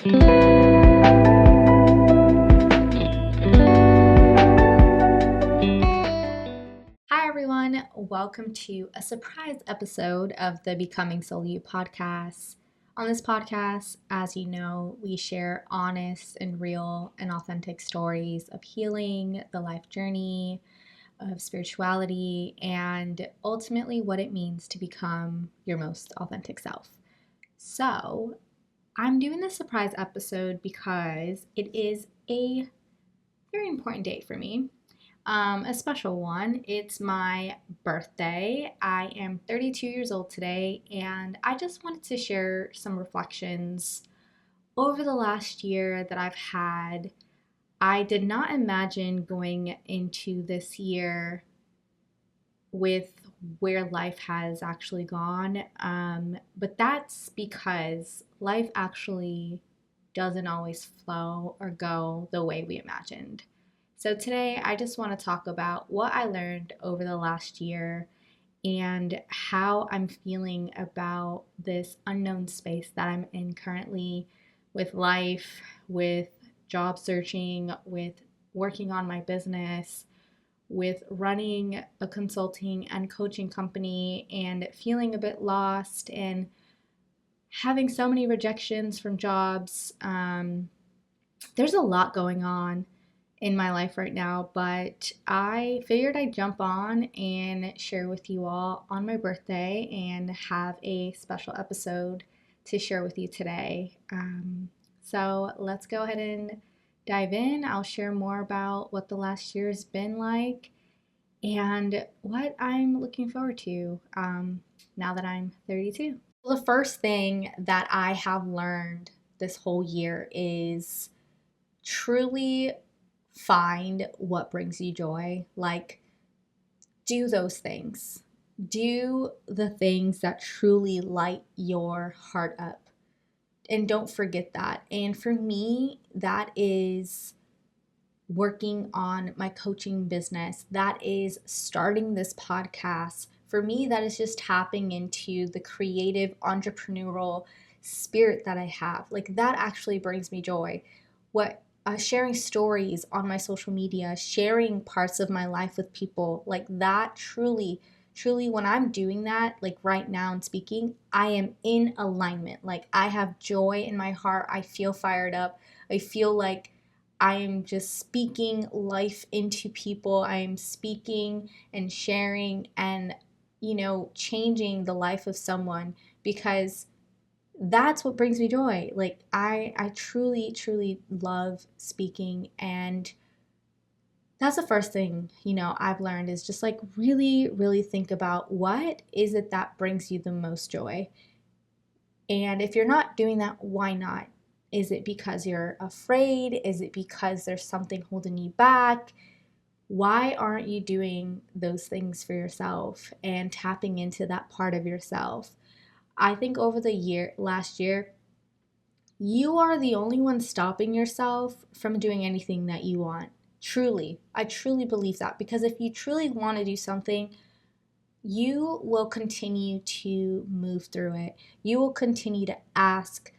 Hi, everyone. Welcome to a surprise episode of the Becoming Soul You podcast. On this podcast, as you know, we share honest and real and authentic stories of healing, the life journey, of spirituality, and ultimately what it means to become your most authentic self. So, I'm doing this surprise episode because it is a very important day for me. A special one. It's my birthday. I am 32 years old today, and I just wanted to share some reflections over the last year that I've had. I did not imagine going into this year with where life has actually gone, but that's because life actually doesn't always flow or go the way we imagined. So today I just want to talk about what I learned over the last year and how I'm feeling about this unknown space that I'm in currently with life, with job searching, with working on my business, with running a consulting and coaching company and feeling a bit lost and having so many rejections from jobs. There's a lot going on in my life right now, but I figured I'd jump on and share with you all on my birthday and have a special episode to share with you today. So let's go ahead and dive in. I'll share more about what the last year's been like and what I'm looking forward to now that I'm 32. Well, the first thing that I have learned this whole year is truly find what brings you joy. Like, do those things. Do the things that truly light your heart up. And don't forget that. And for me, that is working on my coaching business. That is starting this podcast. For me, that is just tapping into the creative entrepreneurial spirit that I have. Like, that actually brings me joy. What sharing stories on my social media, sharing parts of my life with people, like that truly, when I'm doing that, like right now and speaking, I am in alignment. Like, I have joy in my heart. I feel fired up. I feel like I am just speaking life into people. I am speaking and sharing and, changing the life of someone because that's what brings me joy. Like, I truly, truly love speaking, and that's the first thing, I've learned is just like really, really think about what is it that brings you the most joy. And if you're not doing that, why not? Is it because you're afraid? Is it because there's something holding you back? Why aren't you doing those things for yourself and tapping into that part of yourself? I think over the last year, you are the only one stopping yourself from doing anything that you want. Truly. I truly believe that, because if you truly want to do something, you will continue to move through it. You will continue to ask.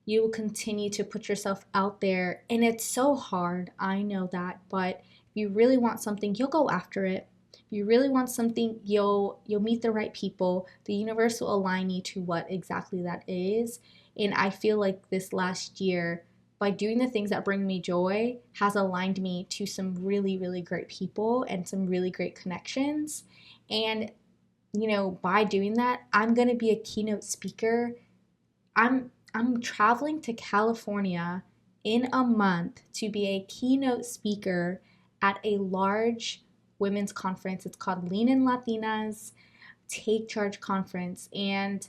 You will continue to put yourself out there. And it's so hard. I know that. But if you really want something, you'll go after it. If you really want something, you'll meet the right people. The universe will align you to what exactly that is. And I feel like this last year, by doing the things that bring me joy, has aligned me to some really, really great people and some really great connections. And by doing that, I'm going to be a keynote speaker. I'm traveling to California in a month to be a keynote speaker at a large women's conference. It's called Lean In Latinas Take Charge Conference, and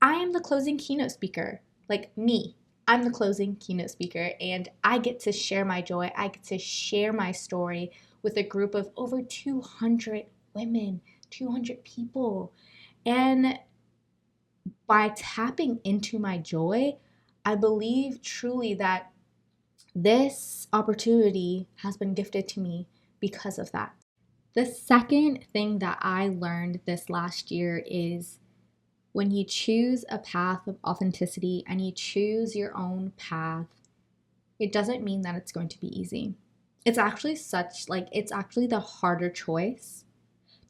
I am the closing keynote speaker. Like me, I'm the closing keynote speaker, and I get to share my joy. I get to share my story with a group of over 200 women, 200 people. And by tapping into my joy, I believe truly that this opportunity has been gifted to me because of that. The second thing that I learned this last year is When you choose a path of authenticity and you choose your own path, it doesn't mean that it's going to be easy. It's actually it's actually the harder choice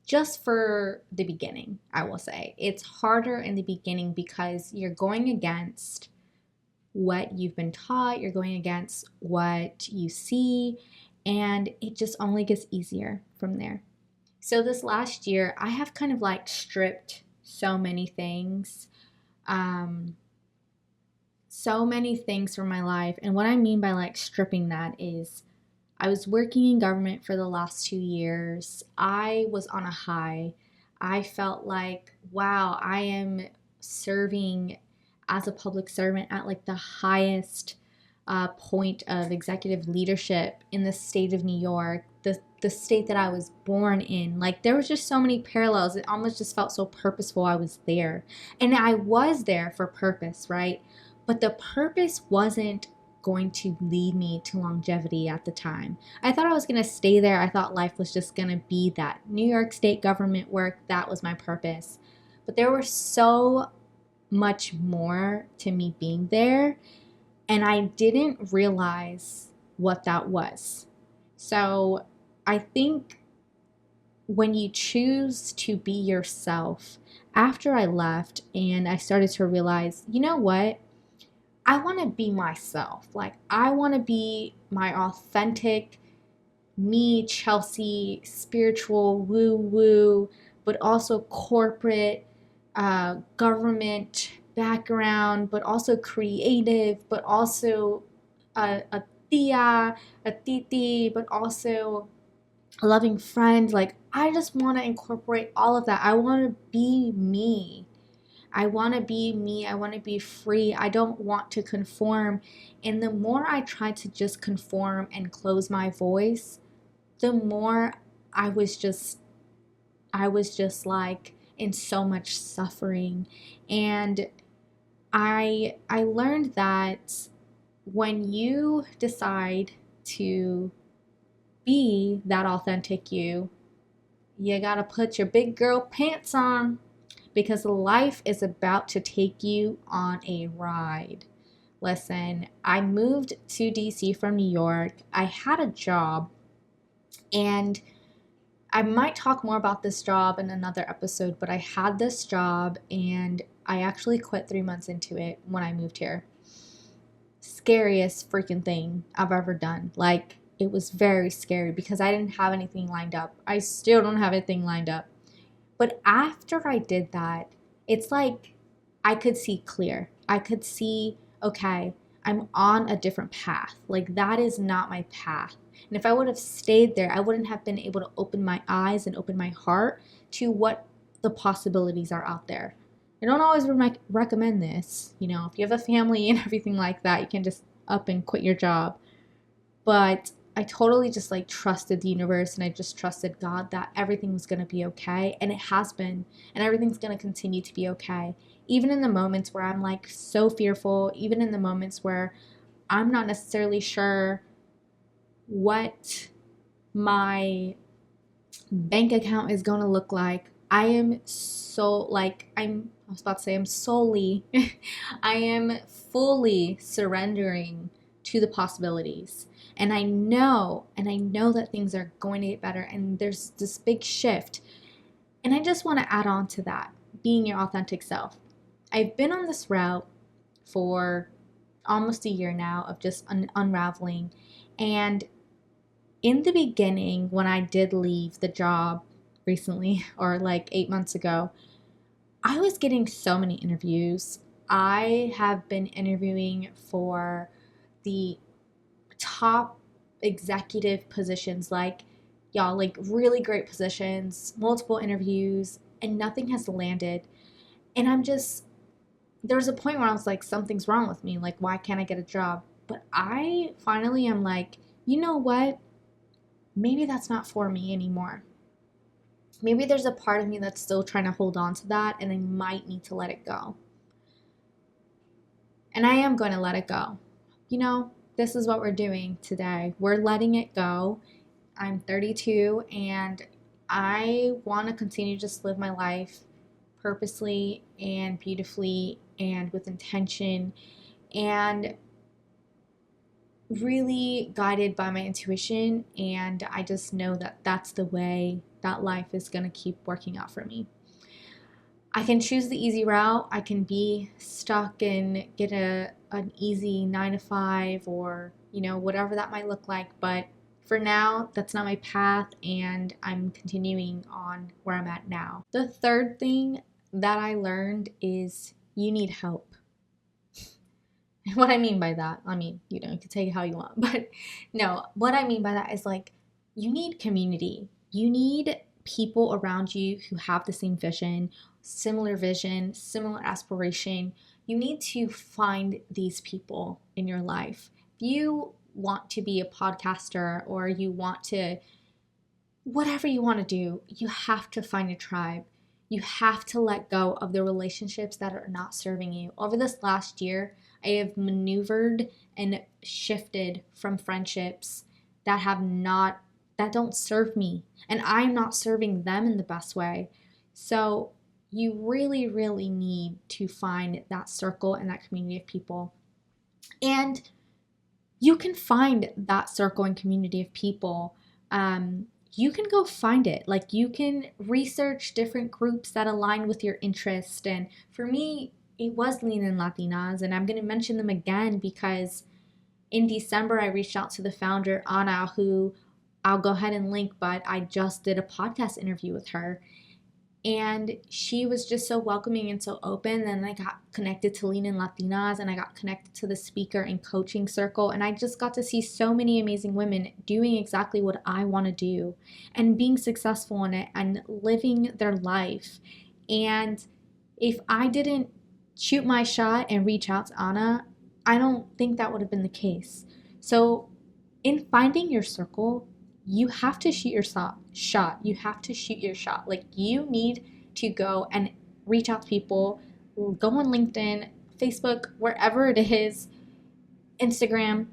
just for the beginning, I will say. It's harder in the beginning because you're going against what you've been taught, you're going against what you see, and it just only gets easier from there. So this last year, I have kind of like stripped so many things, um, so many things from my life. And what I mean by like stripping that is I was working in government for the last 2 years. I was on a high. I felt like, wow, I am serving as a public servant at like the highest point of executive leadership in the state of New York, the state that I was born in. Like there was just so many parallels. It almost just felt so purposeful I was there. And I was there for purpose, right? But the purpose wasn't going to lead me to longevity at the time. I thought I was going to stay there. I thought life was just going to be that New York State government work. That was my purpose. But there was so much more to me being there, and I didn't realize what that was. So I think when you choose to be yourself, after I left and I started to realize, you know what? I want to be myself. Like, I want to be my authentic me, Chelsea, spiritual, woo woo, but also corporate, government background, but also creative, but also a tia, a titi, but also a loving friend. Like, I just want to incorporate all of that. I want to be me. I want to be me. I want to be free. I don't want to conform. And the more I tried to just conform and close my voice, the more I was just like in so much suffering. And I learned that when you decide to be that authentic you gotta put your big girl pants on, because life is about to take you on a ride. Listen, I moved to DC from New York. I had a job, and I might talk more about this job in another episode, but I had this job and I actually quit 3 months into it when I moved here. Scariest freaking thing I've ever done. Like, it was very scary because I didn't have anything lined up. I still don't have anything lined up. But after I did that, it's like I could see clear. I could see, okay, I'm on a different path. Like, that is not my path. And if I would have stayed there, I wouldn't have been able to open my eyes and open my heart to what the possibilities are out there. I don't always recommend this. You know, if you have a family and everything like that, you can just up and quit your job. But I totally just like trusted the universe, and I just trusted God that everything was going to be okay. And it has been. And everything's going to continue to be okay. Even in the moments where I'm like so fearful, even in the moments where I'm not necessarily sure what my bank account is going to look like. I am so like, I was about to say I'm solely, I am fully surrendering to the possibilities. And I know that things are going to get better, and there's this big shift. And I just want to add on to that, being your authentic self. I've been on this route for almost a year now of just unraveling. And in the beginning, when I did leave the job recently, or like 8 months ago, I was getting so many interviews. I have been interviewing for the top executive positions, like, y'all, like really great positions, multiple interviews, and nothing has landed. And there's a point where I was like, something's wrong with me. Like, why can't I get a job? But I finally am like, you know what? Maybe that's not for me anymore. Maybe there's a part of me that's still trying to hold on to that, and I might need to let it go. And I am going to let it go. You know, this is what we're doing today. We're letting it go. I'm 32, and I want to continue to just live my life purposely and beautifully and with intention, and really guided by my intuition. And I just know that that's the way that life is going to keep working out for me. I can choose the easy route. I can be stuck and get an easy 9 to 5, or whatever that might look like. But for now, that's not my path, and I'm continuing on where I'm at now. The third thing that I learned is you need help. What I mean by that, you can take it how you want, but no, what I mean by that is like, you need community. You need people around you who have the same vision, similar aspiration. You need to find these people in your life. If you want to be a podcaster, or you want to, whatever you want to do, you have to find a tribe. You have to let go of the relationships that are not serving you. Over this last year, I have maneuvered and shifted from friendships that don't serve me, and I'm not serving them in the best way. So you really, really need to find that circle and that community of people. And you can find that circle and community of people. You can go find it. Like, you can research different groups that align with your interest. And for me, it was Lean in Latinas, and I'm going to mention them again because in December, I reached out to the founder, Anna, who I'll go ahead and link, but I just did a podcast interview with her. And she was just so welcoming and so open. And I got connected to Lean in Latinas, and I got connected to the speaker and coaching circle. And I just got to see so many amazing women doing exactly what I want to do and being successful in it and living their life. And if I didn't shoot my shot and reach out to Anna, I don't think that would have been the case. So in finding your circle, you have to shoot your shot. You have to shoot your shot. Like, you need to go and reach out to people. Go on LinkedIn, Facebook, wherever it is, Instagram.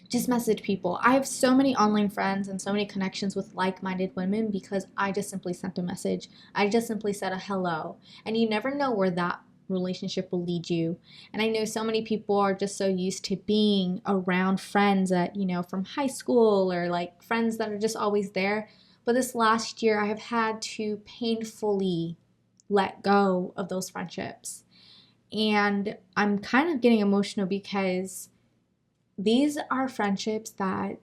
Just message people. I have so many online friends and so many connections with like-minded women because I just simply sent a message. I just simply said a hello. And you never know where that relationship will lead you. And I know so many people are just so used to being around friends that, from high school, or like friends that are just always there. But this last year, I have had to painfully let go of those friendships. And I'm kind of getting emotional because these are friendships that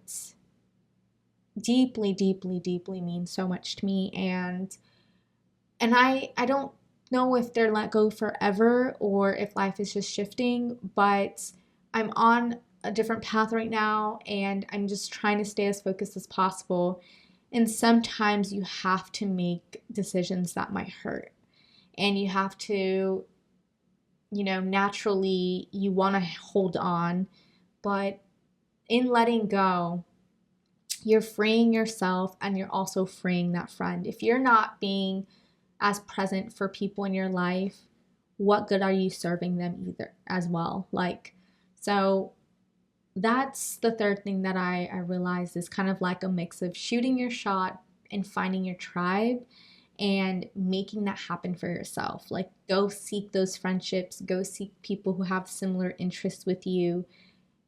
deeply, deeply, deeply mean so much to me. And I don't know if they're let go forever or if life is just shifting, but I'm on a different path right now, and I'm just trying to stay as focused as possible. And sometimes you have to make decisions that might hurt, and you have to, naturally you want to hold on, but in letting go, you're freeing yourself, and you're also freeing that friend. If you're not being as present for people in your life, what good are you serving them either as well? So that's the third thing that I realized is kind of like a mix of shooting your shot and finding your tribe and making that happen for yourself. Like, go seek those friendships, go seek people who have similar interests with you.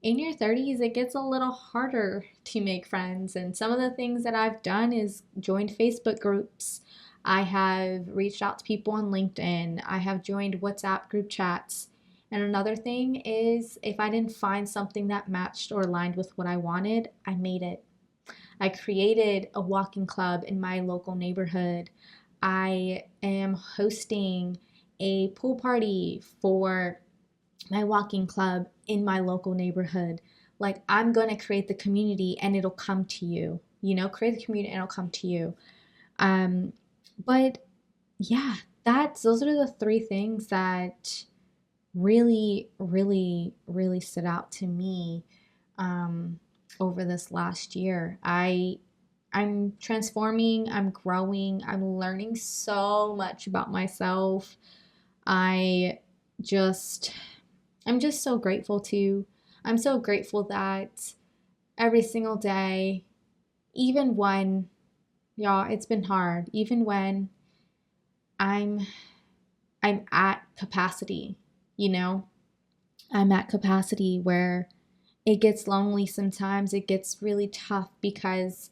In your 30s, it gets a little harder to make friends. And some of the things that I've done is joined Facebook groups. I have reached out to people on LinkedIn. I have joined WhatsApp group chats. And another thing is, if I didn't find something that matched or aligned with what I wanted, I made it. I created a walking club in my local neighborhood. I am hosting a pool party for my walking club in my local neighborhood. Like, I'm going to create the community and it'll come to you. Create the community and it'll come to you. But yeah, those are the three things that really, really, really stood out to me over this last year. I'm transforming, I'm growing, I'm learning so much about myself. I'm just so grateful to. I'm so grateful that every single day, even when, y'all, it's been hard, even when I'm I'm at capacity, you know? I'm at capacity where it gets lonely sometimes. It gets really tough because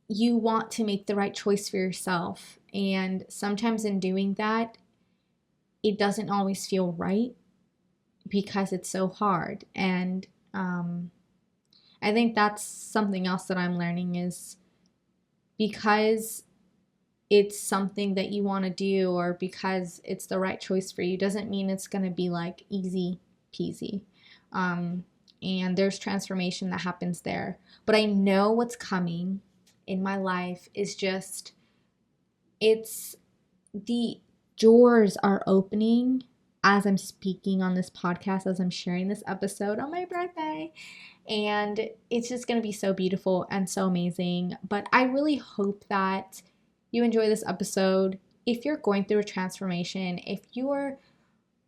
you want to make the right choice for yourself. And sometimes in doing that, it doesn't always feel right because it's so hard. And I think that's something else that I'm learning is because it's something that you want to do or because it's the right choice for you doesn't mean it's going to be like easy peasy. Um, and there's transformation that happens there. But I know what's coming in my life is just, it's the doors are opening as I'm speaking on this podcast, as I'm sharing this episode on my birthday. And it's just going to be so beautiful and so amazing. But I really hope that you enjoy this episode. If you're going through a transformation, if you're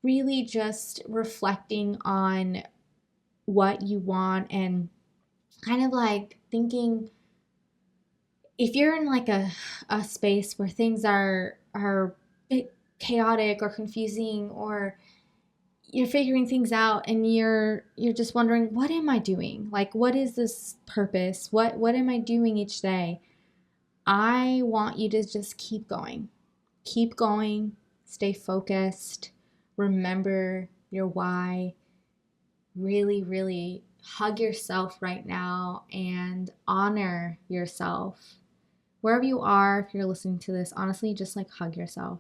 really just reflecting on what you want and kind of like thinking, if you're in like a space where things are a bit chaotic or confusing, or you're figuring things out and you're just wondering, what am I doing? Like, what is this purpose? What am I doing each day? I want you to just keep going. Keep going. Stay focused. Remember your why. Really, really hug yourself right now and honor yourself. Wherever you are, if you're listening to this, honestly, just like hug yourself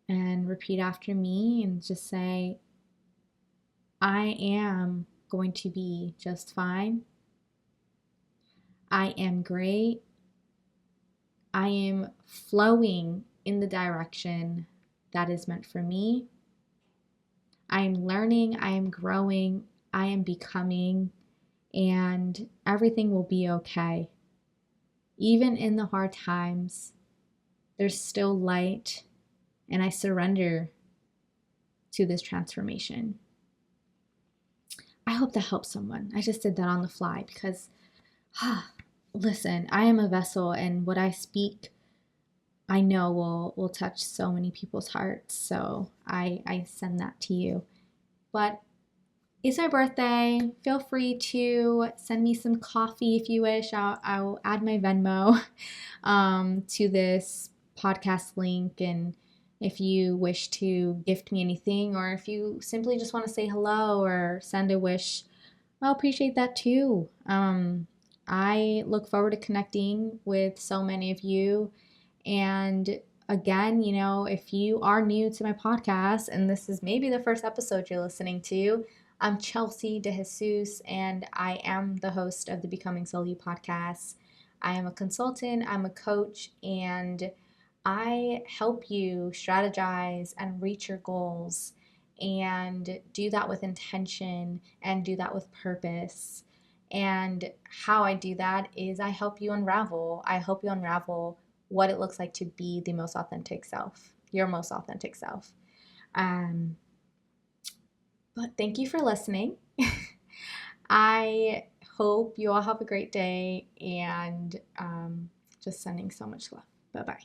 and repeat after me and just say, I am going to be just fine. I am great. I am flowing in the direction that is meant for me. I am learning. I am growing. I am becoming. And everything will be okay. Even in the hard times, there's still light. And I surrender to this transformation. I hope that helps someone. I just did that on the fly because, listen, I am a vessel, and what I speak, I know will touch so many people's hearts. So I send that to you. But it's my birthday. Feel free to send me some coffee if you wish. I'll add my Venmo to this podcast link, and if you wish to gift me anything, or if you simply just want to say hello or send a wish, I'll appreciate that too. I look forward to connecting with so many of you. And again, if you are new to my podcast and this is maybe the first episode you're listening to, I'm Chelsea De Jesus, and I am the host of the Becoming Soul You podcast. I am a consultant, I'm a coach, and I help you strategize and reach your goals and do that with intention and do that with purpose. And how I do that is I help you unravel. I help you unravel what it looks like to be the most authentic self, your most authentic self. But thank you for listening. I hope you all have a great day, and just sending so much love. Bye-bye.